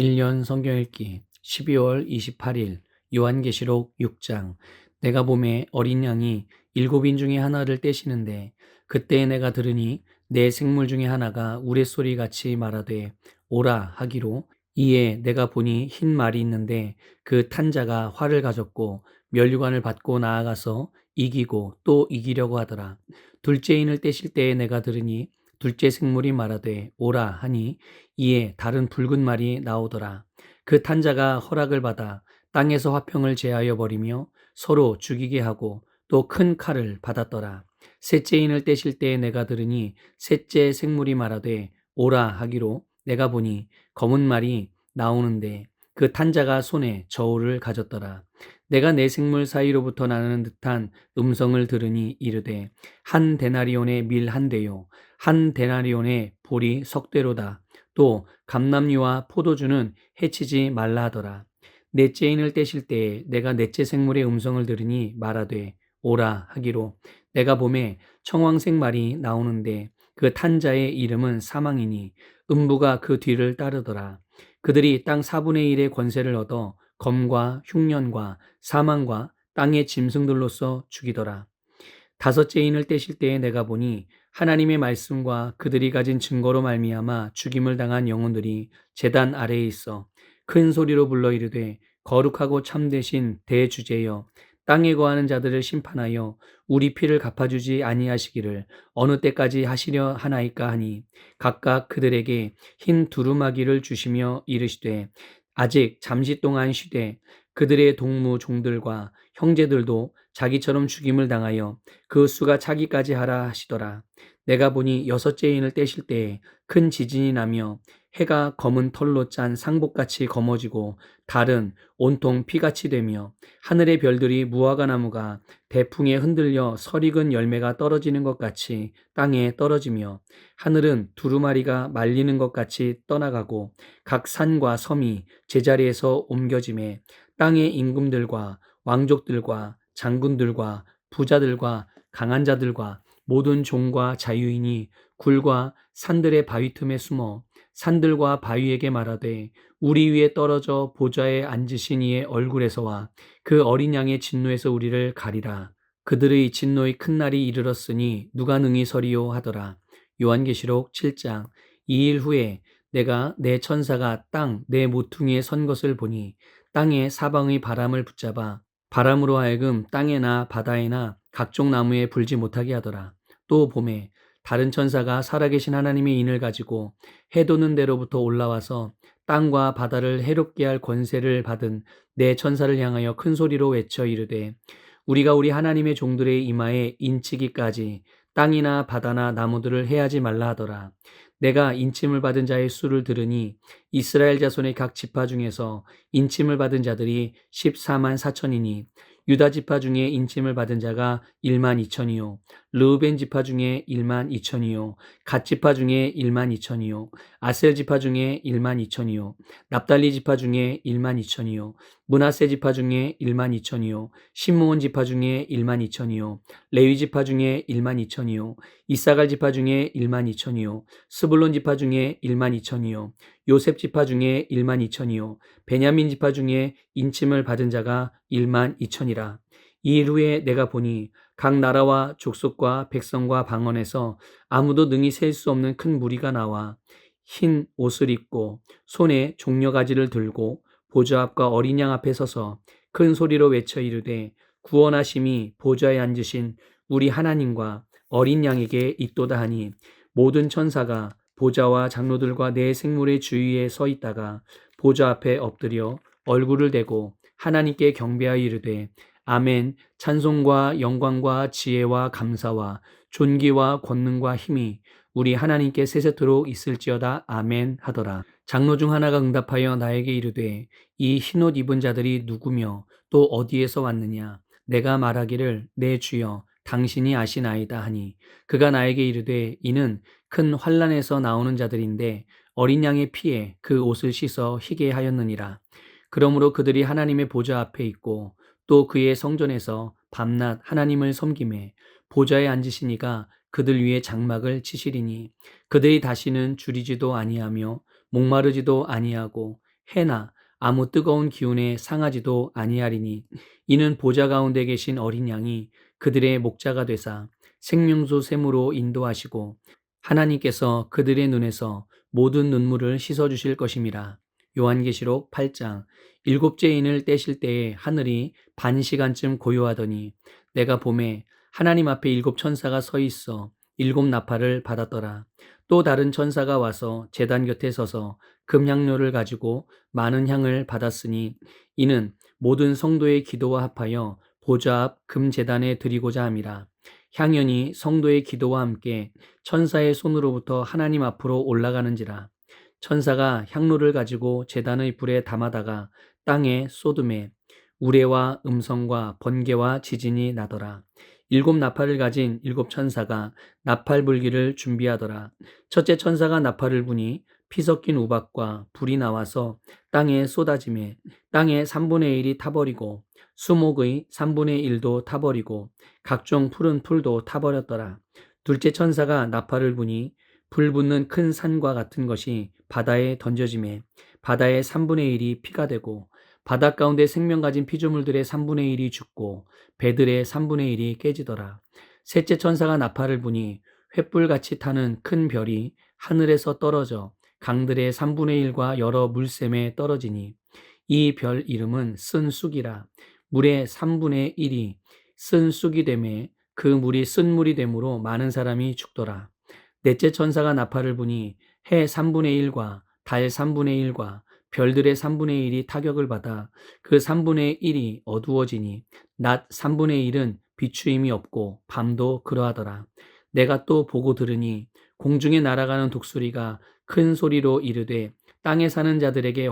1년 성경 읽기 12월 28일 요한계시록 6장. 내가 보매 어린 양이 7인 중에 하나를 떼시는데 그때에 내가 들으니 내 생물 중에 하나가 우레소리 같이 말하되 오라 하기로. 이에 내가 보니 흰 말이 있는데 그 탄 자가 활을 가졌고 면류관을 받고 나아가서 이기고 또 이기려고 하더라. 둘째 인을 떼실 때에 내가 들으니 둘째 생물이 말하되 오라 하니 이에 다른 붉은 말이 나오더라. 그 탄자가 허락을 받아 땅에서 화평을 제하여 버리며 서로 죽이게 하고 또 큰 칼을 받았더라. 셋째 인을 떼실 때에 내가 들으니 셋째 생물이 말하되 오라 하기로. 내가 보니 검은 말이 나오는데 그 탄자가 손에 저울을 가졌더라. 내가 내 생물 사이로부터 나는 듯한 음성을 들으니 이르되 한 데나리온의 밀 한 대요 한 데나리온의 보리 석 대로다. 또 감람류와 포도주는 해치지 말라 하더라. 넷째 인을 떼실 때에 내가 넷째 생물의 음성을 들으니 말하되 오라 하기로. 내가 보매 청황색 말이 나오는데 그 탄자의 이름은 사망이니 음부가 그 뒤를 따르더라. 그들이 땅 4분의 1의 권세를 얻어 검과 흉년과 사망과 땅의 짐승들로서 죽이더라. 다섯째 인을 떼실 때에 내가 보니 하나님의 말씀과 그들이 가진 증거로 말미암아 죽임을 당한 영혼들이 제단 아래에 있어 큰 소리로 불러 이르되 거룩하고 참되신 대주제여, 땅에 거하는 자들을 심판하여 우리 피를 갚아주지 아니하시기를 어느 때까지 하시려 하나이까 하니, 각각 그들에게 흰 두루마기를 주시며 이르시되 아직 잠시 동안 쉬되 그들의 동무 종들과 형제들도 자기처럼 죽임을 당하여 그 수가 차기까지 하라 하시더라. 내가 보니 여섯째 인을 떼실 때에 큰 지진이 나며 해가 검은 털로 짠 상복같이 검어지고 달은 온통 피같이 되며 하늘의 별들이 무화과 나무가 대풍에 흔들려 설익은 열매가 떨어지는 것 같이 땅에 떨어지며 하늘은 두루마리가 말리는 것 같이 떠나가고 각 산과 섬이 제자리에서 옮겨짐에 땅의 임금들과 왕족들과 장군들과 부자들과 강한 자들과 모든 종과 자유인이 굴과 산들의 바위 틈에 숨어 산들과 바위에게 말하되 우리 위에 떨어져 보좌에 앉으신 이의 얼굴에서와 그 어린 양의 진노에서 우리를 가리라. 그들의 진노의 큰 날이 이르렀으니 누가 능히 서리요 하더라. 요한계시록 7장. 2일 후에 내가 내 천사가 땅 내 모퉁이에 선 것을 보니 땅에 사방의 바람을 붙잡아 바람으로 하여금 땅에나 바다에나 각종 나무에 불지 못하게 하더라. 또 보매 다른 천사가 살아계신 하나님의 인을 가지고 해 도는 데로부터 올라와서 땅과 바다를 해롭게 할 권세를 받은 내 천사를 향하여 큰 소리로 외쳐 이르되 우리가 우리 하나님의 종들의 이마에 인치기까지 땅이나 바다나 나무들을 해하지 말라 하더라. 내가 인침을 받은 자의 수를 들으니 이스라엘 자손의 각 지파 중에서 인침을 받은 자들이 14만 4천이니 유다 지파 중에 인침을 받은 자가 1만 2천이요 르우벤 지파 중에 1만 2천이요 갓 지파 중에 1만 2천이요 아셀 지파 중에 1만 2천이요 납달리 지파 중에 1만 2천이요 므낫세 지파 중에 1만 2천이요 시므온 지파 중에 1만 2천이요 레위 지파 중에 1만 2천이요 이사갈 지파 중에 1만 2천이요 스불론 지파 중에 1만 2천이요 요셉 지파 중에 1만 2천이요 베냐민 지파 중에 인침을 받은 자가 1만 2천이라. 이 일 후에 내가 보니 각 나라와 족속과 백성과 방언에서 아무도 능히 셀 수 없는 큰 무리가 나와 흰 옷을 입고 손에 종려가지를 들고 보좌 앞과 어린 양 앞에 서서 큰 소리로 외쳐 이르되 구원하심이 보좌에 앉으신 우리 하나님과 어린 양에게 있도다 하니, 모든 천사가 보좌와 장로들과 내 생물의 주위에 서 있다가 보좌 앞에 엎드려 얼굴을 대고 하나님께 경배하여 이르되 아멘. 찬송과 영광과 지혜와 감사와 존귀와 권능과 힘이 우리 하나님께 세세토록 있을지어다. 아멘 하더라. 장로 중 하나가 응답하여 나에게 이르되 이 흰옷 입은 자들이 누구며 또 어디에서 왔느냐. 내가 말하기를 내 주여 당신이 아시나이다 하니, 그가 나에게 이르되 이는 큰 환난에서 나오는 자들인데 어린 양의 피에 그 옷을 씻어 희게 하였느니라. 그러므로 그들이 하나님의 보좌 앞에 있고 또 그의 성전에서 밤낮 하나님을 섬기매 보좌에 앉으신 이가 그들 위에 장막을 치시리니 그들이 다시는 줄이지도 아니하며 목마르지도 아니하고 해나 아무 뜨거운 기운에 상하지도 아니하리니 이는 보좌 가운데 계신 어린 양이 그들의 목자가 되사 생명수 샘으로 인도하시고 하나님께서 그들의 눈에서 모든 눈물을 씻어 주실 것임이라. 요한계시록 8장. 일곱째 인을 떼실 때에 하늘이 반 시간쯤 고요하더니 내가 보매 하나님 앞에 일곱 천사가 서 있어 일곱 나팔을 받았더라. 또 다른 천사가 와서 제단 곁에 서서 금향료를 가지고 많은 향을 받았으니 이는 모든 성도의 기도와 합하여 보좌 앞 금제단에 드리고자 함이라. 향연이 성도의 기도와 함께 천사의 손으로부터 하나님 앞으로 올라가는지라. 천사가 향로를 가지고 제단의 불에 담아다가 땅에 쏟음에 우레와 음성과 번개와 지진이 나더라. 일곱 나팔을 가진 일곱 천사가 나팔 불기를 준비하더라. 첫째 천사가 나팔을 부니 피 섞인 우박과 불이 나와서 땅에 쏟아지매 땅의 3분의 1이 타버리고 수목의 3분의 1도 타버리고 각종 푸른 풀도 타버렸더라. 둘째 천사가 나팔을 부니 불 붙는 큰 산과 같은 것이 바다에 던져지매 바다의 3분의 1이 피가 되고 바닷 가운데 생명 가진 피조물들의 3분의 1이 죽고 배들의 3분의 1이 깨지더라. 셋째 천사가 나팔을 부니 횃불같이 타는 큰 별이 하늘에서 떨어져 강들의 3분의 1과 여러 물샘에 떨어지니 이 별 이름은 쓴 쑥이라. 물의 3분의 1이 쓴 쑥이 되매 그 물이 쓴 물이 되므로 많은 사람이 죽더라. 넷째 천사가 나팔을 부니 해 3분의 1과 달 3분의 1과 별들의 3분의 1이 타격을 받아 그 3분의 1이 어두워지니 낮 3분의 1은 비추임이 없고 밤도 그러하더라. 내가 또 보고 들으니 공중에 날아가는 독수리가 큰 소리로 이르되 땅에 사는 자들에게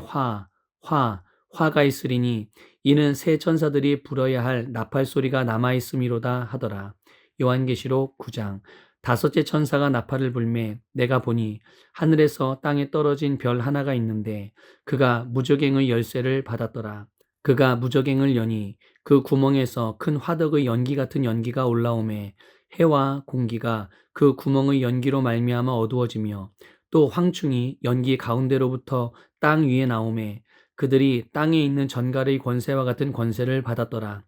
화가 있으리니 이는 새 천사들이 불어야 할 나팔 소리가 남아 있음이로다 하더라. 요한계시록 9장. 다섯째 천사가 나팔을 불매 내가 보니 하늘에서 땅에 떨어진 별 하나가 있는데 그가 무저갱의 열쇠를 받았더라. 그가 무저갱을 여니 그 구멍에서 큰 화덕의 연기 같은 연기가 올라오매 해와 공기가 그 구멍의 연기로 말미암아 어두워지며 또 황충이 연기 가운데로부터 땅 위에 나오매 그들이 땅에 있는 전갈의 권세와 같은 권세를 받았더라.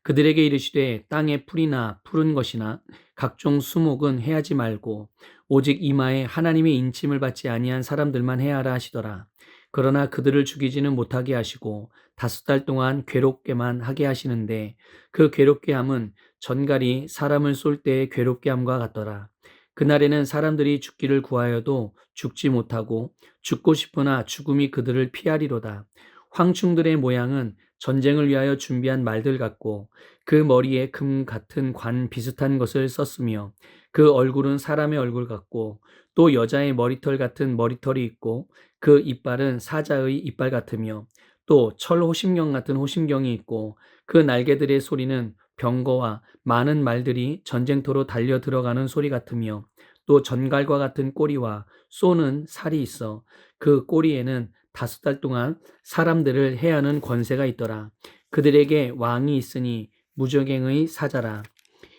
그들에게 이르시되 땅에 풀이나 푸른 것이나 각종 수목은 해하지 말고 오직 이마에 하나님의 인침을 받지 아니한 사람들만 해하라 하시더라. 그러나 그들을 죽이지는 못하게 하시고 5달 동안 괴롭게만 하게 하시는데 그 괴롭게 함은 전갈이 사람을 쏠 때의 괴롭게 함과 같더라. 그날에는 사람들이 죽기를 구하여도 죽지 못하고 죽고 싶으나 죽음이 그들을 피하리로다. 황충들의 모양은 전쟁을 위하여 준비한 말들 같고 그 머리에 금 같은 관 비슷한 것을 썼으며 그 얼굴은 사람의 얼굴 같고 또 여자의 머리털 같은 머리털이 있고 그 이빨은 사자의 이빨 같으며 또 철 호심경 같은 호심경이 있고 그 날개들의 소리는 병거와 많은 말들이 전쟁터로 달려 들어가는 소리 같으며 또 전갈과 같은 꼬리와 쏘는 살이 있어 그 꼬리에는 5달 동안 사람들을 해하는 권세가 있더라. 그들에게 왕이 있으니 무저갱의 사자라.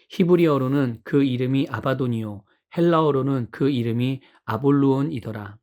히브리어로는 그 이름이 아바돈이요 헬라어로는 그 이름이 아볼루온이더라.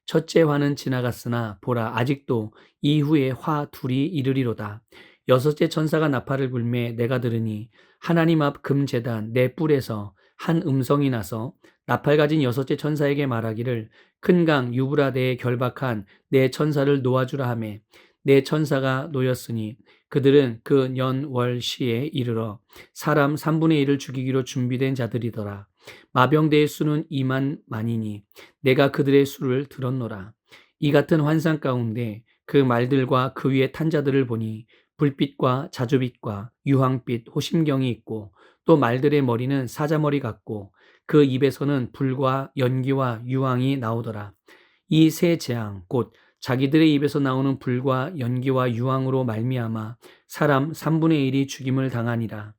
첫째 화는 지나갔으나 보라 아직도 이후에 화 둘이 이르리로다. 여섯째 천사가 나팔을 불매 내가 들으니 하나님 앞 금제단 내 뿔에서 한 음성이 나서 나팔 가진 여섯째 천사에게 말하기를 큰 강 유브라데에 결박한 내 천사를 놓아주라 하매 내 천사가 놓였으니 그들은 그 년 월 시에 이르러 사람 3분의 1을 죽이기로 준비된 자들이더라. 마병대의 수는 2만 만이니 내가 그들의 수를 들었노라. 이 같은 환상 가운데 그 말들과 그 위에 탄 자들을 보니 불빛과 자주빛과 유황빛 호심경이 있고 또 말들의 머리는 사자머리 같고 그 입에서는 불과 연기와 유황이 나오더라. 이 세 재앙 곧 자기들의 입에서 나오는 불과 연기와 유황으로 말미암아 사람 3분의 1이 죽임을 당하니라.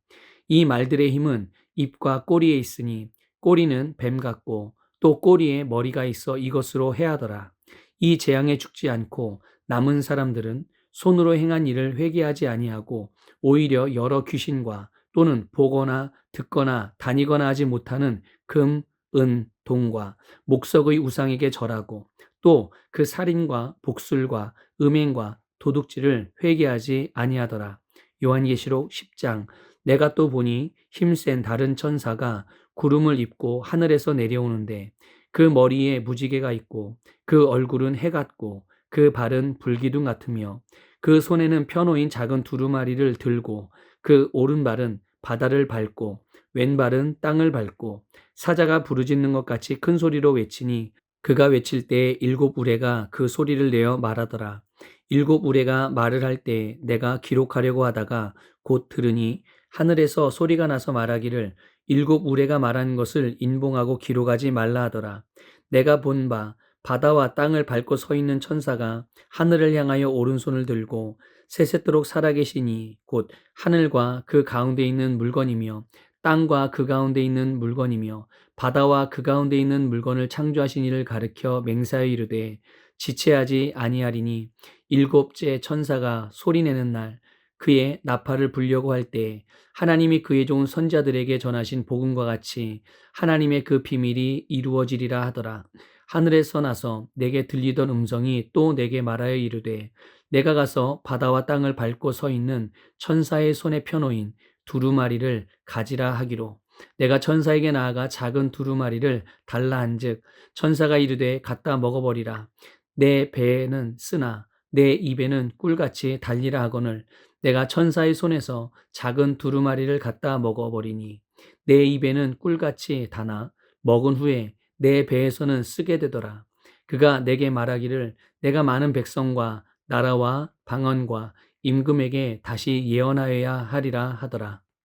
이 말들의 힘은 입과 꼬리에 있으니 꼬리는 뱀 같고 또 꼬리에 머리가 있어 이것으로 해하더라. 이 재앙에 죽지 않고 남은 사람들은 손으로 행한 일을 회개하지 아니하고 오히려 여러 귀신과 또는 보거나 듣거나 다니거나 하지 못하는 금, 은, 동과 목석의 우상에게 절하고 또 그 살인과 복술과 음행과 도둑질을 회개하지 아니하더라. 요한계시록 10장. 내가 또 보니 힘센 다른 천사가 구름을 입고 하늘에서 내려오는데 그 머리에 무지개가 있고 그 얼굴은 해 같고 그 발은 불기둥 같으며 그 손에는 펴놓인 작은 두루마리를 들고 그 오른발은 바다를 밟고 왼발은 땅을 밟고 사자가 부르짖는 것 같이 큰 소리로 외치니 그가 외칠 때 일곱 우레가 그 소리를 내어 말하더라. 일곱 우레가 말을 할 때 내가 기록하려고 하다가 곧 들으니 하늘에서 소리가 나서 말하기를 일곱 우레가 말하는 것을 인봉하고 기록하지 말라 하더라. 내가 본 바 바다와 땅을 밟고 서 있는 천사가 하늘을 향하여 오른손을 들고 세세토록 살아계시니 곧 하늘과 그 가운데 있는 물건이며 땅과 그 가운데 있는 물건이며 바다와 그 가운데 있는 물건을 창조하신 이를 가르켜 맹세하여 이르되 지체하지 아니하리니 일곱째 천사가 소리내는 날 그의 나팔을 불려고 할 때 하나님이 그의 좋은 선자들에게 전하신 복음과 같이 하나님의 그 비밀이 이루어지리라 하더라. 하늘에서 나서 내게 들리던 음성이 또 내게 말하여 이르되 내가 가서 바다와 땅을 밟고 서 있는 천사의 손에 펴놓인 두루마리를 가지라 하기로 내가 천사에게 나아가 작은 두루마리를 달라 한즉 천사가 이르되 갖다 먹어버리라. 내 배에는 쓰나 내 입에는 꿀같이 달리라 하거늘 내가 천사의 손에서 작은 두루마리를 갖다 먹어버리니 내 입에는 꿀같이 다나 먹은 후에 내 배에서는 쓰게 되더라. 그가 내게 말하기를 내가 많은 백성과 나라와 방언과 임금에게 다시 예언하여야 하리라 하더라.